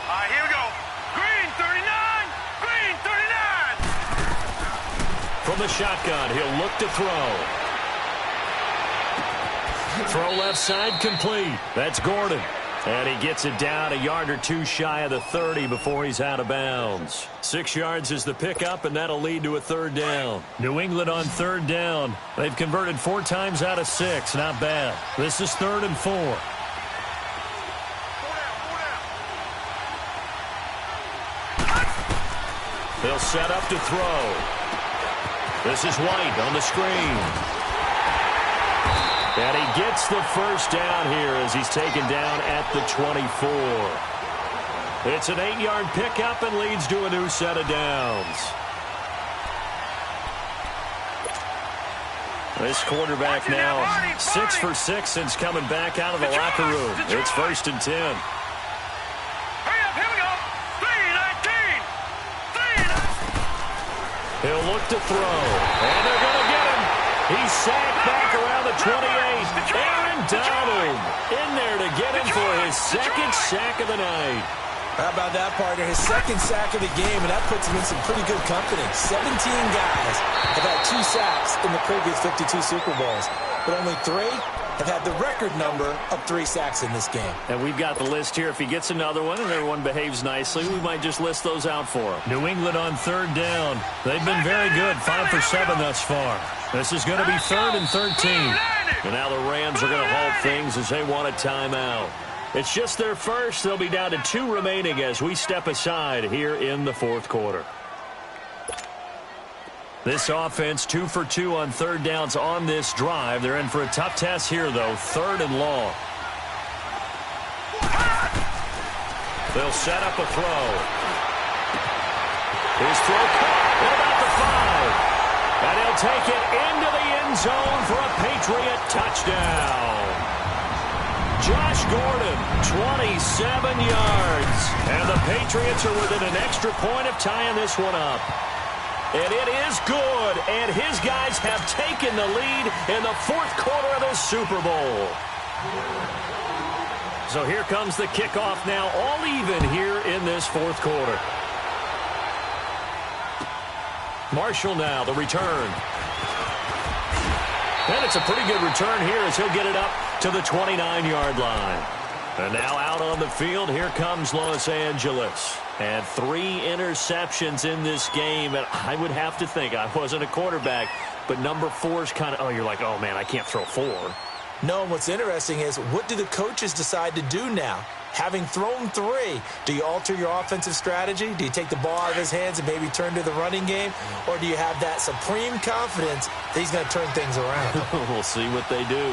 All right, here we go. Green 39! Green 39! From the shotgun, he'll look to throw. Throw left side complete. That's Gordon. And he gets it down a yard or two shy of the 30 before he's out of bounds. 6 yards is the pickup, and that'll lead to a third down. New England on third down. They've converted 4 times out of 6. Not bad. This is 3rd and 4. They'll set up to throw. This is White on the screen. And he gets the first down here as he's taken down at the 24. It's an 8-yard pickup and leads to a new set of downs. This quarterback now 6 for 6 since coming back out of the locker room. It's 1st and 10. Hurry up, here we go. 3-19. He'll look to throw. And they're going to get him. He's sacked back around the 28. Aaron Donald in there to get him for his 2nd sack of the night. How about that, partner? His 2nd sack of the game, and that puts him in some pretty good company. 17 guys have had 2 sacks in the previous 52 Super Bowls, but only 3 have had the record number of 3 sacks in this game. And we've got the list here. If he gets another one and everyone behaves nicely, we might just list those out for him. New England on third down. They've been very good, 5 for 7 thus far. This is going to be 3rd and 13. And now the Rams are going to halt things as they want a timeout. It's just their first. They'll be down to 2 remaining as we step aside here in the fourth quarter. This offense 2 for 2 on third downs on this drive. They're in for a tough test here, though. 3rd and long. They'll set up a throw. His throw caught at about the 5. And he'll take it into the end zone for a Patriot touchdown. Josh Gordon, 27 yards. And the Patriots are within an extra point of tying this one up. And it is good, and his guys have taken the lead in the fourth quarter of this Super Bowl. So here comes the kickoff now, all even here in this fourth quarter. Marshall now, the return. And it's a pretty good return here as he'll get it up to the 29-yard line. And now out on the field, here comes Los Angeles. And 3 interceptions in this game. And I would have to think, I wasn't a quarterback, but number 4 is kind of, oh, you're like, oh, man, I can't throw 4. No, and what's interesting is, what do the coaches decide to do now? Having thrown 3, do you alter your offensive strategy? Do you take the ball out of his hands and maybe turn to the running game? Or do you have that supreme confidence that he's going to turn things around? We'll see what they do.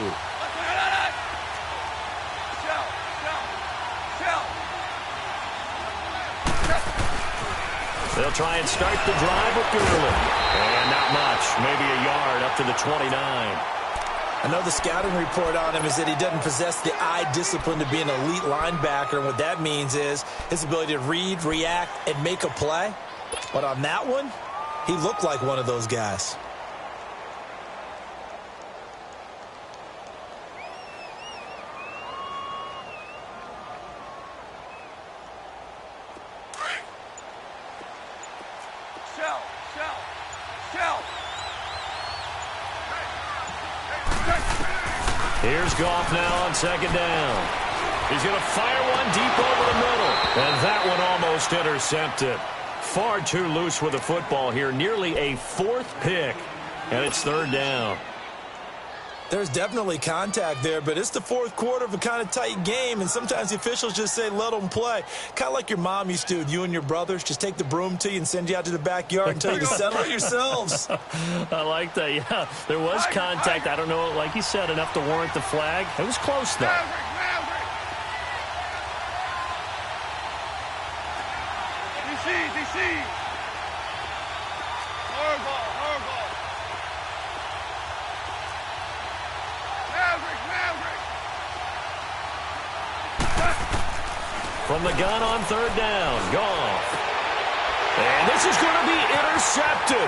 They'll try and start the drive with Gurley. And not much, maybe a yard up to the 29. I know the scouting report on him is that he doesn't possess the eye discipline to be an elite linebacker, and what that means is his ability to read, react, and make a play. But on that one, he looked like one of those guys. Here's Goff now on second down. He's going to fire one deep over the middle. And that one almost intercepted. Far too loose with the football here. Nearly a fourth pick. And it's third down. There's definitely contact there, but it's the fourth quarter of a kind of tight game, and sometimes the officials just say, let them play. Kind of like your mom used to with you and your brothers. Just take the broom to you and send you out to the backyard and tell you to settle it yourselves. I like that, yeah. There was contact. I don't know, like you said, enough to warrant the flag. It was close, though. DC. Hard ball. From the gun on third down, Goff. And this is going to be intercepted.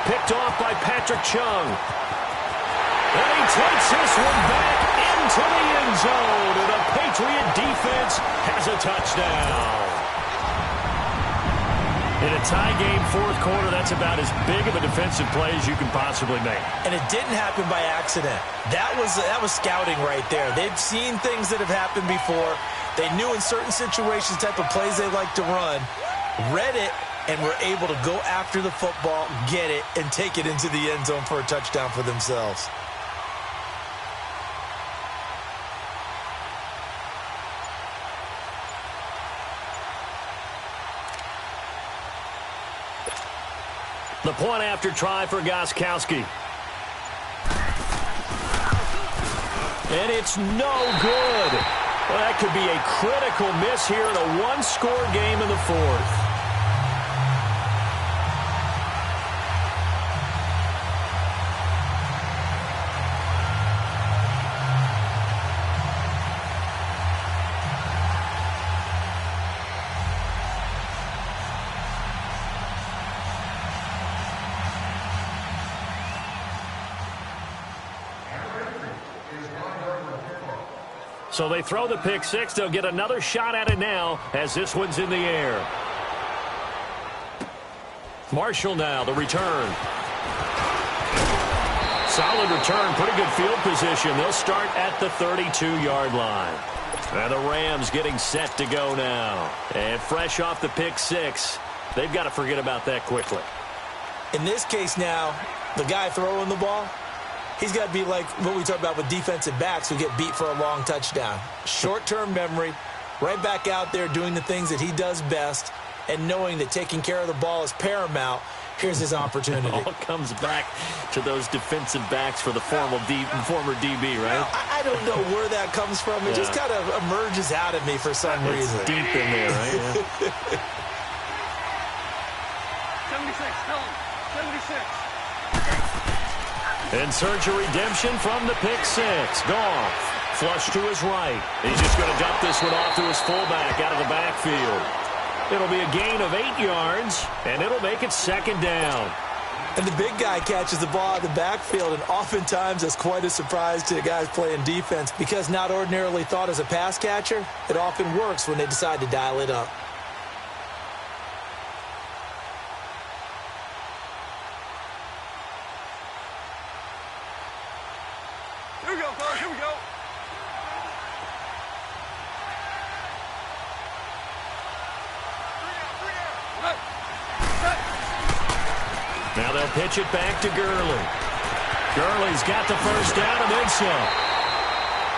Picked off by Patrick Chung. And he takes this one back into the end zone. And the Patriot defense has a touchdown. In a tie game fourth quarter, that's about as big of a defensive play as you can possibly make. And it didn't happen by accident. That was scouting right there. They've seen things that have happened before. They knew in certain situations the type of plays they like to run, read it, and were able to go after the football, get it, and take it into the end zone for a touchdown for themselves. The point after try for Gostkowski. And it's no good. Well, that could be a critical miss here in a one-score game in the fourth. So they throw the pick six. They'll get another shot at it now as this one's in the air. Marshall now, the return. Solid return, pretty good field position. They'll start at the 32-yard line. And the Rams getting set to go now. And fresh off the pick six, they've got to forget about that quickly. In this case now, the guy throwing the ball, he's got to be like what we talk about with defensive backs who get beat for a long touchdown. Short-term memory, right back out there doing the things that he does best, and knowing that taking care of the ball is paramount. Here's his opportunity. It all comes back to those defensive backs for the former DB, right? I don't know where that comes from. It just kind of emerges out of me for some reason. It's deep in there, right? Yeah. 76, tell him. 76. In search of redemption from the pick six. Goff, flush to his right. He's just going to dump this one off to his fullback out of the backfield. It'll be a gain of 8 yards, and it'll make it second down. And the big guy catches the ball out of the backfield, and oftentimes that's quite a surprise to the guys playing defense because not ordinarily thought as a pass catcher, it often works when they decide to dial it up. Here we go, fellas. Here we go. Now they'll pitch it back to Gurley. Gurley's got the first down and then some.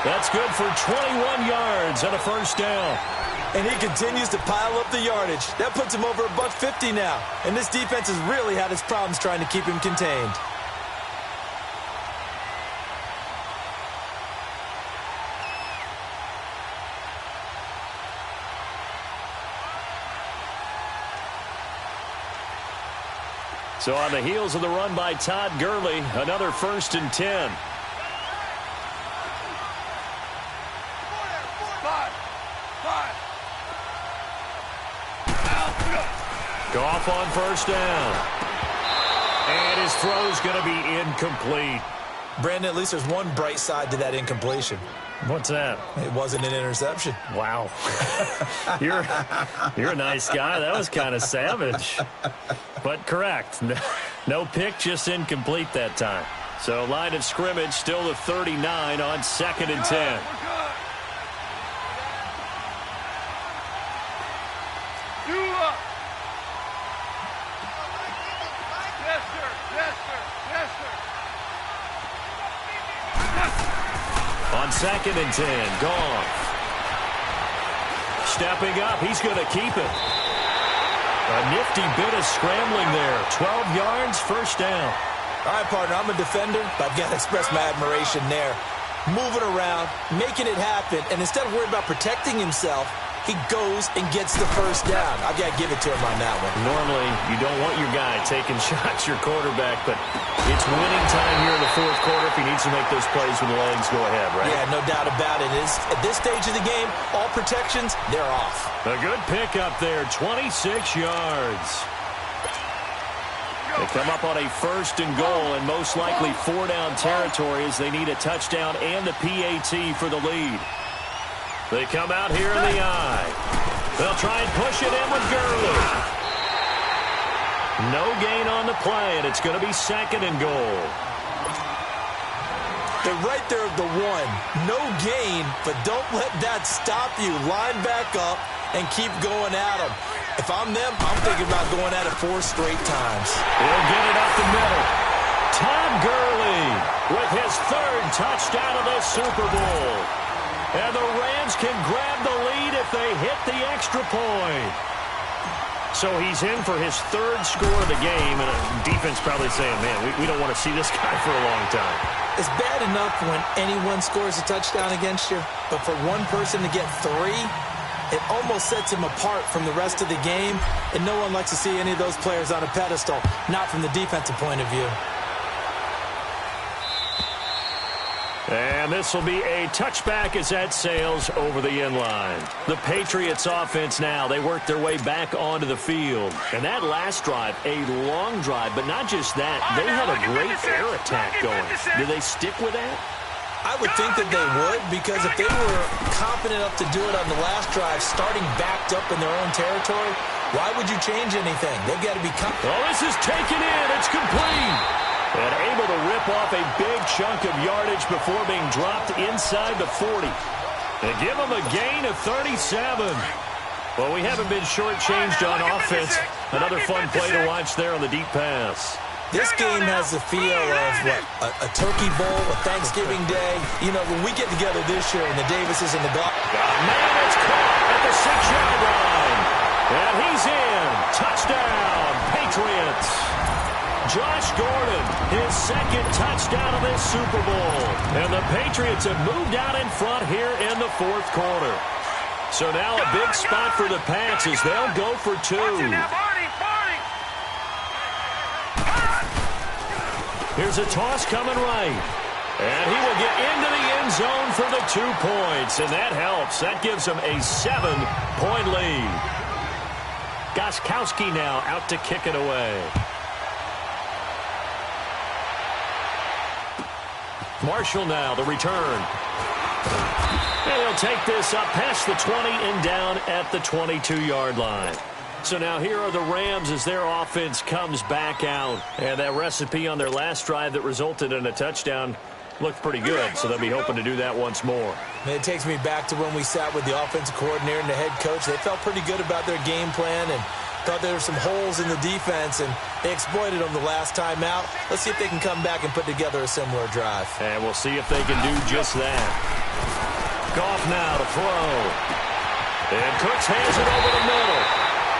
That's good for 21 yards and a first down. And he continues to pile up the yardage. That puts him over $150 now. And this defense has really had its problems trying to keep him contained. So on the heels of the run by Todd Gurley, another 1st and 10. Goff on first down. And his throw's going to be incomplete. Brandon, at least there's one bright side to that incompletion. What's that? It wasn't an interception. Wow. You're a nice guy. That was kind of savage. But correct. No pick, just incomplete that time. So line of scrimmage still the 39 on 2nd and 10. On 2nd and 10, Goff. Stepping up, he's going to keep it. A nifty bit of scrambling there. 12 yards, first down. All right, partner, I'm a defender, but I've got to express my admiration there. Moving around, making it happen, and instead of worrying about protecting himself, he goes and gets the first down. I've got to give it to him on that one. Normally, you don't want your guy taking shots, your quarterback, but it's winning time here in the fourth quarter if he needs to make those plays when the legs go ahead, right? Yeah, no doubt about it. At this stage of the game, all protections, they're off. A good pickup there, 26 yards. They come up on a 1st and goal and most likely 4-down territory as they need a touchdown and the PAT for the lead. They come out here in the eye. They'll try and push it in with Gurley. No gain on the play, and it's going to be 2nd and goal. They're right there at the 1. No gain, but don't let that stop you. Line back up and keep going at them. If I'm them, I'm thinking about going at it 4 straight times. He'll get it up the middle. Todd Gurley with his 3rd touchdown of the Super Bowl. And the Rams can grab the lead if they hit the extra point. So he's in for his 3rd score of the game, and defense probably saying, man, we don't want to see this guy for a long time. It's bad enough when anyone scores a touchdown against you, but for one person to get 3, it almost sets him apart from the rest of the game, and no one likes to see any of those players on a pedestal, not from the defensive point of view. And this will be a touchback as that sails over the end line. The Patriots offense now, they work their way back onto the field. And that last drive, a long drive, but not just that, they had a great air attack going. Do they stick with that? I would think that they would, because if they were confident enough to do it on the last drive, starting backed up in their own territory, why would you change anything? They've got to be confident. Oh, this is taken in. It's complete. And able to rip off a big chunk of yardage before being dropped inside the 40. They give them a gain of 37. Well, we haven't been shortchanged on offense. Another fun play to watch there on the deep pass. This game has the feel of, a turkey bowl, a Thanksgiving day. You know, when we get together this year and the Davises and the Goff. Man, it's caught at the 6-yard line. And he's in. Touchdown, Patriots. Josh Gordon, his 2nd touchdown of this Super Bowl. And the Patriots have moved out in front here in the 4th quarter. So now a big spot for the Pats as they'll go for 2. Here's a toss coming right. And he will get into the end zone for the 2 points. And that helps. That gives them a 7-point lead. Gostkowski now out to kick it away. Marshall now, the return. And he'll take this up past the 20 and down at the 22-yard line. So now here are the Rams as their offense comes back out. And that recipe on their last drive that resulted in a touchdown looked pretty good. So they'll be hoping to do that once more. It takes me back to when we sat with the offensive coordinator and the head coach. They felt pretty good about their game plan and thought there were some holes in the defense, and they exploited them the last time out. Let's see if they can come back and put together a similar drive. And we'll see if they can do just that. Goff now to throw. And Cooks hands it over the middle.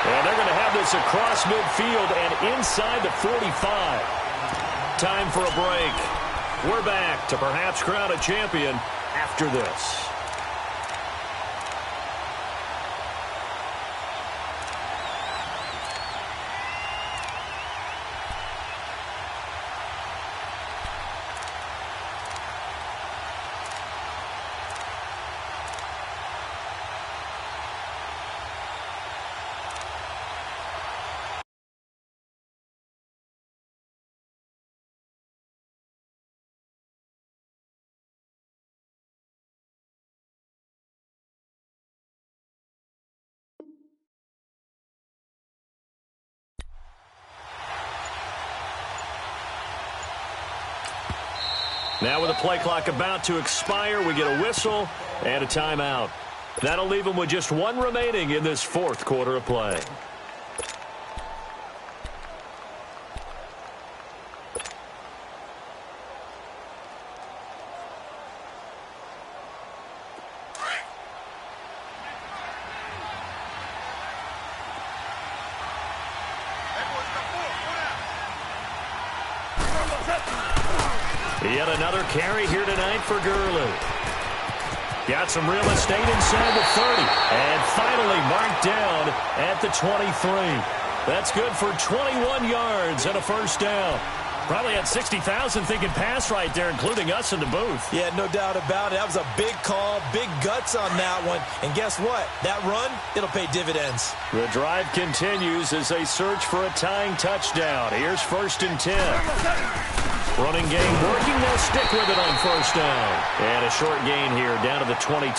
And they're going to have this across midfield and inside the 45. Time for a break. We're back to perhaps crown a champion after this. Now with the play clock about to expire, we get a whistle and a timeout. That'll leave them with just one remaining in this fourth quarter of play. Yet another carry here tonight for Gurley. Got some real estate inside the 30. And finally marked down at the 23. That's good for 21 yards and a first down. Probably had 60,000 thinking pass right there, including us in the booth. Yeah, no doubt about it. That was a big call, big guts on that one. And guess what? That run, it'll pay dividends. The drive continues as they search for a tying touchdown. Here's 1st and 10. Running game working. They'll stick with it on first down. And a short gain here down to the 22.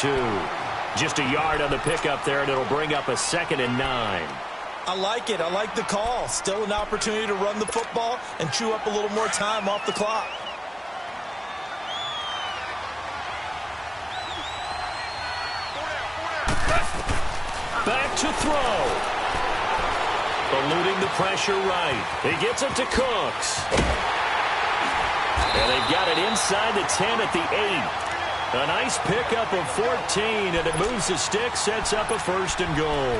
Just a yard on the pickup there, and it'll bring up a 2nd and 9. I like it. I like the call. Still an opportunity to run the football and chew up a little more time off the clock. Back to throw. Eluding the pressure right. He gets it to Cooks. And they've got it inside the 10 at the 8. A nice pickup of 14, and it moves the stick, sets up a 1st and goal.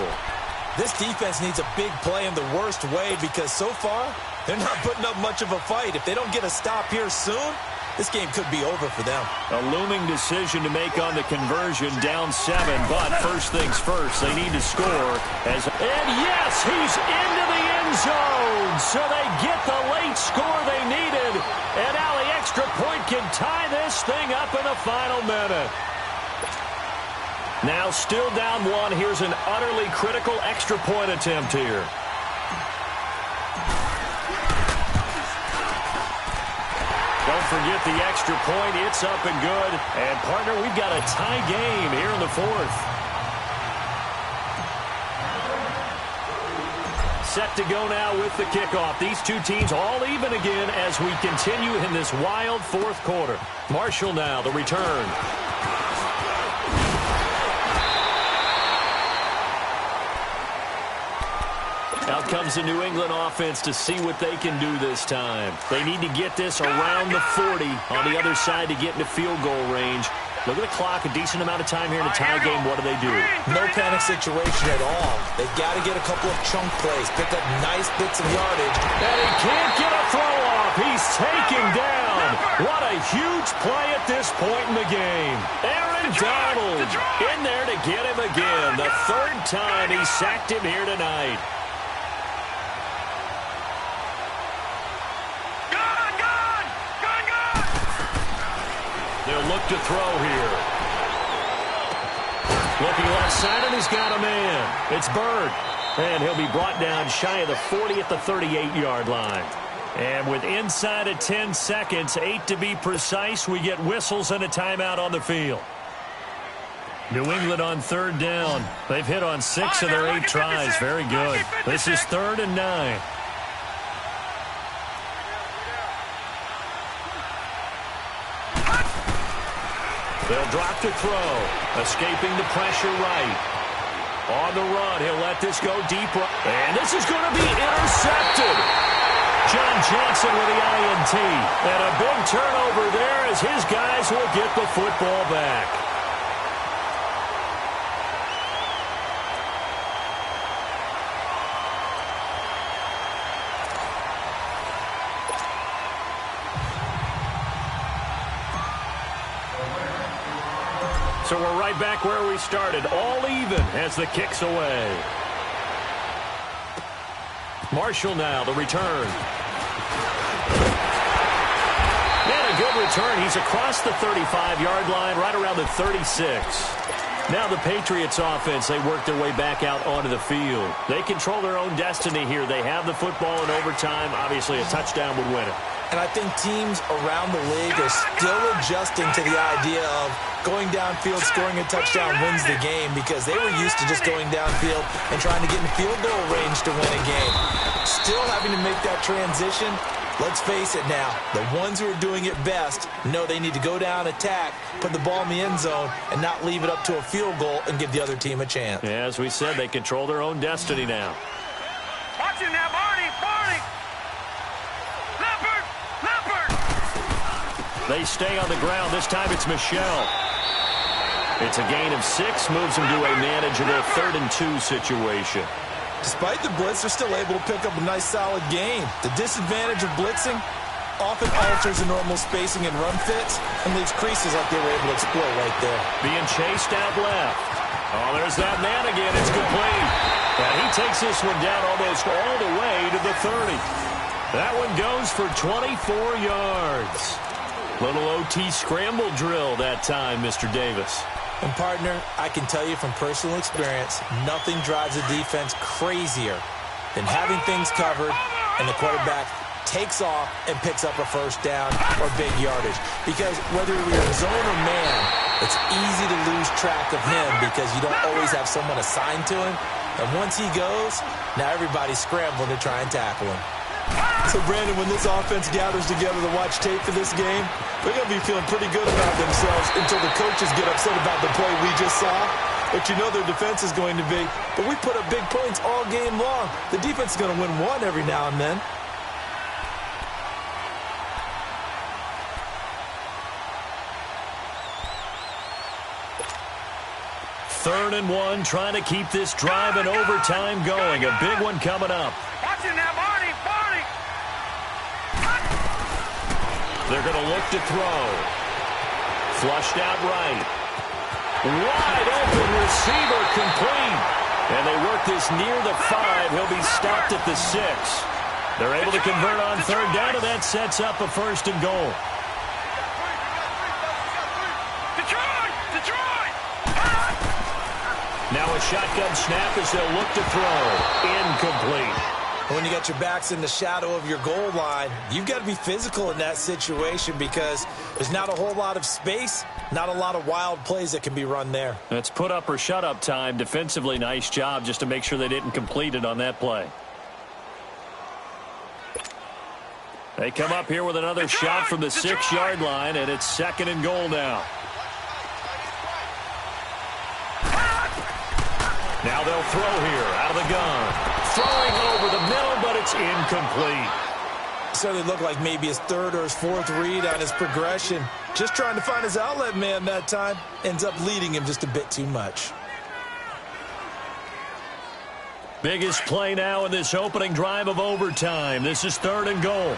This defense needs a big play in the worst way because so far, they're not putting up much of a fight. If they don't get a stop here soon, this game could be over for them. A looming decision to make on the conversion, down 7. But first things first, they need to score. And yes, he's into the end zone. So they get the late score they needed. And now the extra point can tie this thing up in the final minute. Now still down 1. Here's an utterly critical extra point attempt here. Don't forget the extra point. It's up and good. And, partner, we've got a tie game here in the 4th. Set to go now with the kickoff. These two teams all even again as we continue in this wild 4th quarter. Marshall now, the return. Out comes the New England offense to see what they can do this time. They need to get this around the 40 on the other side to get into field goal range. Look at the clock, a decent amount of time here in a tie game. What do they do? No panic situation at all. They've got to get a couple of chunk plays, pick up nice bits of yardage. And he can't get a throw off. He's taken down. What a huge play at this point in the game. Aaron Donald in there to get him again. The 3rd time he sacked him here tonight. They'll look to throw here. Looking left side, and he's got a man. It's Bird. And he'll be brought down shy of the 40 at the 38-yard line. And with inside of 10 seconds, 8 to be precise, we get whistles and a timeout on the field. New England on 3rd down. They've hit on 6 of their 8 tries. Very good. This is 3rd and 9. They'll drop to throw. Escaping the pressure right. On the run, he'll let this go deep. And this is going to be intercepted. John Johnson with the INT. And a big turnover there as his guys will get the football back. So we're right back where we started, all even as the kick's away. Marshall now, the return. And a good return. He's across the 35-yard line, right around the 36. Now the Patriots offense, they work their way back out onto the field. They control their own destiny here. They have the football in overtime. Obviously, a touchdown would win it. And I think teams around the league are still adjusting to the idea of going downfield, scoring a touchdown wins the game because they were used to just going downfield and trying to get in field goal range to win a game. Still having to make that transition, Let's face it now, the ones who are doing it best know they need to go down, attack, put the ball in the end zone, and not leave it up to a field goal and give the other team a chance. Yeah, as we said, they control their own destiny now. Watch him now, Barney! Barney! Leopard! Leopard! They stay on the ground. This time it's Michelle. It's a gain of 6, moves them to a manageable 3rd and 2 situation. Despite the blitz, they're still able to pick up a nice, solid gain. The disadvantage of blitzing often alters the normal spacing and run fits and leaves creases like they were able to exploit right there. Being chased out left. Oh, there's that man again. It's complete. And he takes this one down almost all the way to the 30. That one goes for 24 yards. Little OT scramble drill that time, Mr. Davis. And, partner, I can tell you from personal experience, nothing drives a defense crazier than having things covered and the quarterback takes off and picks up a first down or big yardage. Because whether you're in zone or man, it's easy to lose track of him because you don't always have someone assigned to him. And once he goes, now everybody's scrambling to try and tackle him. So, Brandon, when this offense gathers together to watch tape for this game, they're going to be feeling pretty good about themselves until the coaches get upset about the play we just saw. But you know their defense is going to be. But we put up big points all game long. The defense is going to win one every now and then. Third and 1, trying to keep this drive in overtime going. A big one coming up. Watch him now, Barney! Barney! They're going to look to throw. Flushed out right. Wide open receiver complete. And they work this near the 5. He'll be stopped at the 6. They're able to convert on third down, and that sets up a 1st and goal. Detroit! Detroit! Now a shotgun snap as they'll look to throw. Incomplete. When you got your backs in the shadow of your goal line, you've got to be physical in that situation because there's not a whole lot of space, not a lot of wild plays that can be run there. That's put up or shut up time. Defensively, nice job just to make sure they didn't complete it on that play. They come up here with another shot from the 6-yard line, and it's 2nd and goal now. Now they'll throw here out of the gun. Throwing over the middle, but it's incomplete. Certainly looked like maybe his 3rd or his 4th read on his progression. Just trying to find his outlet man that time. Ends up leading him just a bit too much. Biggest play now in this opening drive of overtime. This is 3rd and goal.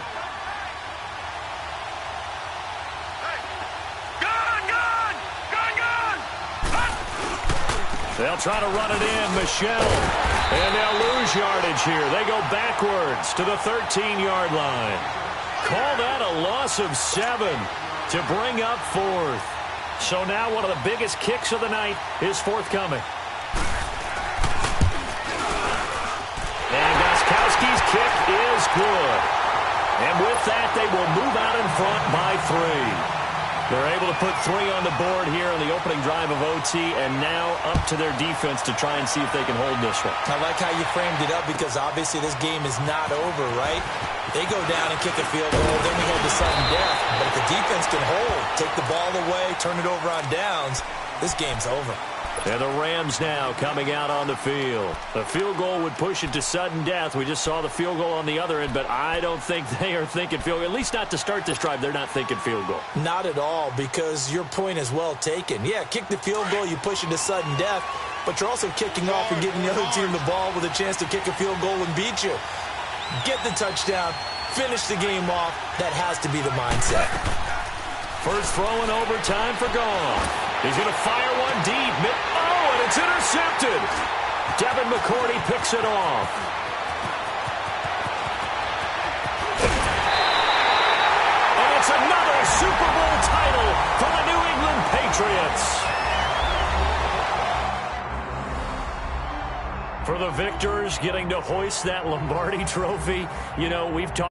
They'll try to run it in. Michelle. And they'll lose yardage here. They go backwards to the 13-yard line. Call that a loss of 7 to bring up 4th. So now one of the biggest kicks of the night is forthcoming. And Gostkowski's kick is good. And with that, they will move out in front by 3. They're able to put 3 on the board here in the opening drive of OT, and now up to their defense to try and see if they can hold this one. I like how you framed it up because obviously this game is not over, right? They go down and kick a field goal, then we head to sudden death. But if the defense can hold, take the ball away, turn it over on downs, this game's over. And the Rams now coming out on the field. The field goal would push it to sudden death. We just saw the field goal on the other end, but I don't think they are thinking field goal. At least not to start this drive. They're not thinking field goal. Not at all, because your point is well taken. Yeah, kick the field goal, you push it to sudden death, but you're also kicking off and giving the other team the ball with a chance to kick a field goal and beat you. Get the touchdown, finish the game off. That has to be the mindset. First throw in overtime for Goff. He's going to fire one deep. Oh, and it's intercepted. Devin McCourty picks it off. And it's another Super Bowl title for the New England Patriots. For the victors getting to hoist that Lombardi trophy, you know, we've talked